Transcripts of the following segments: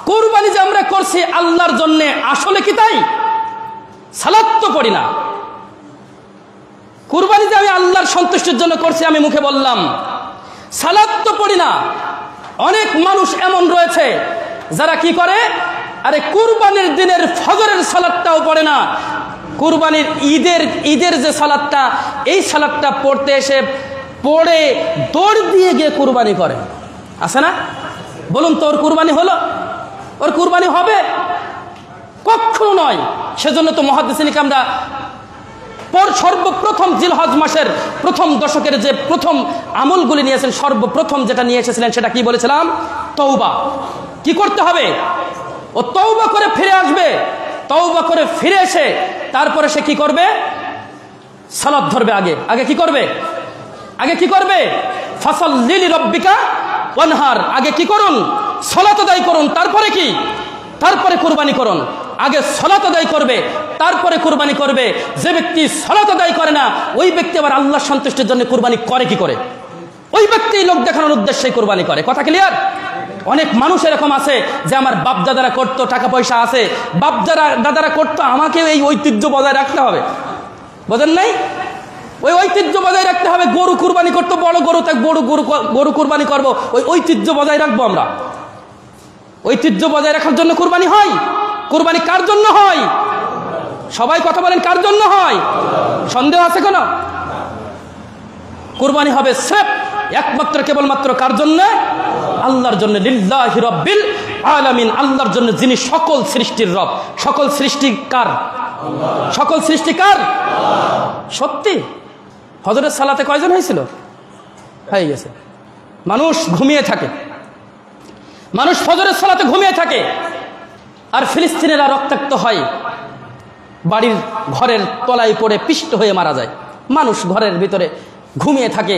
কুরবানি যে আমরা করছি আল্লাহর জন্য, আসলে কি তাই? সালাত তো পড়ি না। কুরবানি যে আমি আল্লাহর সন্তুষ্টির জন্য করছি আমি মুখে বললাম, সালাত তো পড়ি না। অনেক মানুষ এমন রয়েছে যারা কি করে, আরে কুরবানির দিনের ফজরের সালাতটাও পড়ে না, কুরবানির ঈদের যে সালাতটা, এই সালাতটা পড়তে এসে পড়ে দৌড় দিয়ে গিয়ে কুরবানি করে। আছে না? বলুন তো, ওর কুরবানি হলো? ওর কুরবানি হবে? কখনো নয়। সেজন্য তো মুহাদ্দিসিন ইকরামরা সর্বপ্রথম জিলহজ মাসের প্রথম দশকের যে প্রথম আমলগুলি নিয়েছেন, সর্বপ্রথম যেটা নিয়ে এসেছিলেন সেটা কি বলেছিলাম? তওবা। কি করতে হবে? ও তওবা করে ফিরে আসবে। তওবা করে ফিরে এসে তারপরে সে কি করবে? সালাত ধরবে। আগে কি করবে? আগে কি করবে? ফাসাল্লি লিরাব্বিকা ওয়ানহার। আগে কি করুন? সালাত আদায় করুন। তারপরে কি? তারপরে কুরবানি করুন। আগে সালাত আদায় করবে, তারপরে কুরবানি করবে। যে ব্যক্তি সালাত আদায় করে না, ওই ব্যক্তি আবার আল্লাহর সন্তুষ্টির জন্য কুরবানি করে কি করে? ওই ব্যক্তি লোক দেখানোর উদ্দেশ্যে কুরবানি করে। কথা ক্লিয়ার? অনেক মানুষ এরকম আছে যে আমার বাপ দাদারা করতো, টাকা পয়সা আছে, বাপ দাদারা করতো, আমাকে এই ঐতিহ্য বজায় রাখতে হবে। বোঝেন নাই? ওই ঐতিহ্য বজায় রাখতে হবে। গরু কুরবানি করতো, বড় গরু, তাই গরু কুরবানি করবো। ওই ঐতিহ্য বজায় রাখবো আমরা। ঐতিহ্য বজায় রাখার জন্য কুরবানি হয়। কুরবানি কার জন্য হয়? সবাই কথা বলেন, কার জন্য হয়? সন্দেহ আছে কেন? কুরবানি হবে স্রেফ একমাত্র কেবলমাত্র কার জন্য? আল্লাহর জন্য। লিল্লাহি রাব্বিল আলামিন। আল্লাহর জন্য, যিনি সকল সৃষ্টির রব। সকল সৃষ্টি কার? সকল সৃষ্টি কার? সত্যি ফজরের সালাতে কয়জন হয়েছিল? হয়ে গেছে। মানুষ ঘুমিয়ে থাকে, মানুষ ফজরের সালাতে ঘুমিয়ে থাকে, আর ফিলিস্তিনেরা রক্তাক্ত হয়, বাড়ির ঘরের তলায় পড়ে পিষ্ট হয়ে মারা যায়। মানুষ ঘরের ভিতরে ঘুমিয়ে থাকে,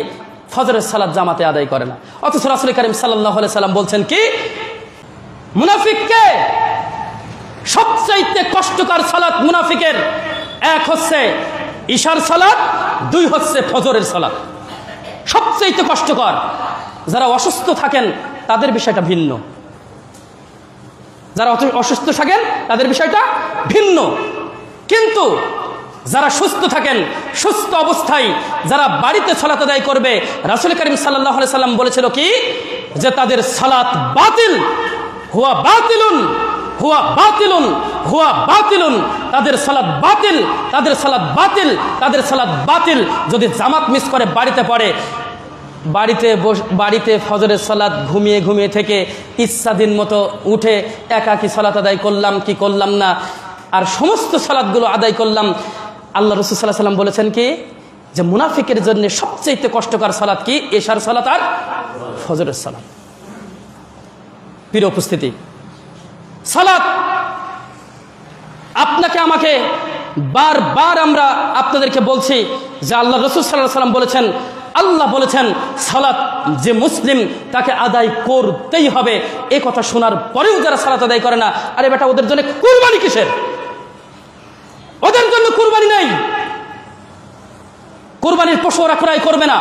ফজরের সালাত জামাতে আদায় করে না। অথচ রাসূল কারীম সাল্লাল্লাহু আলাইহি সাল্লাম বলছেন কি? মুনাফিককে সবচাইতে কষ্টকর সালাত মুনাফিকের, এক হচ্ছে ঈশার সালাত, দুই হচ্ছে ফজরের সালাত। সবচাইতে কষ্টকর। যারা অসুস্থ থাকেন তাদের বিষয়টা ভিন্ন, যারা অসুস্থ থাকেন তাদের বিষয়টা ভিন্ন। কিন্তু যারা সুস্থ থাকেন, সুস্থ অবস্থায় যারা বাড়িতে সালাত আদায় করবে, রাসূল কারীম সাল্লাল্লাহু আলাইহি সাল্লাম বলেছিল কি? যে তাদের সালাত বাতিল, হুয়া বাতিলুন, হুয়া বাতিলুন, হুয়া বাতিলুন। তাদের সালাত বাতিল, তাদের সালাত বাতিল, তাদের সালাত বাতিল। যদি জামাত মিস করে বাড়িতে পড়ে, বাড়িতে ফজরের সালাত ঘুমিয়ে থেকে ইচ্ছাধীন মতো উঠে একাকী সালাত আদায় করলাম কি করলাম না, আর সমস্ত সালাতগুলো আদায় করলাম। আল্লাহ রাসূল সাল্লাল্লাহু আলাইহি ওয়াসাল্লাম বলেছেন কি? যে মুনাফিকের জন্য সবচেয়ে কষ্টকর সালাত কি? এশার সালাত আর ফজরের সালাত। প্রিয় উপস্থিতি, সালাত আপনাকে আমাকে বারবার আমরা আপনাদেরকে বলছি যে আল্লাহ রাসূল সাল্লাল্লাহু আলাইহি ওয়াসাল্লাম বলেছেন, আল্লাহ বলেছেন সালাত যে মুসলিম তাকে আদায় করতেই হবে। এই কথা শোনার পরেও যারা সালাত আদায় করে না, আরে বেটা ওদের জন্য কুরবানি কিসের? ওদের জন্য কুরবানি নেই। কুরবানির পশু ওরা ক্রয় করবে না।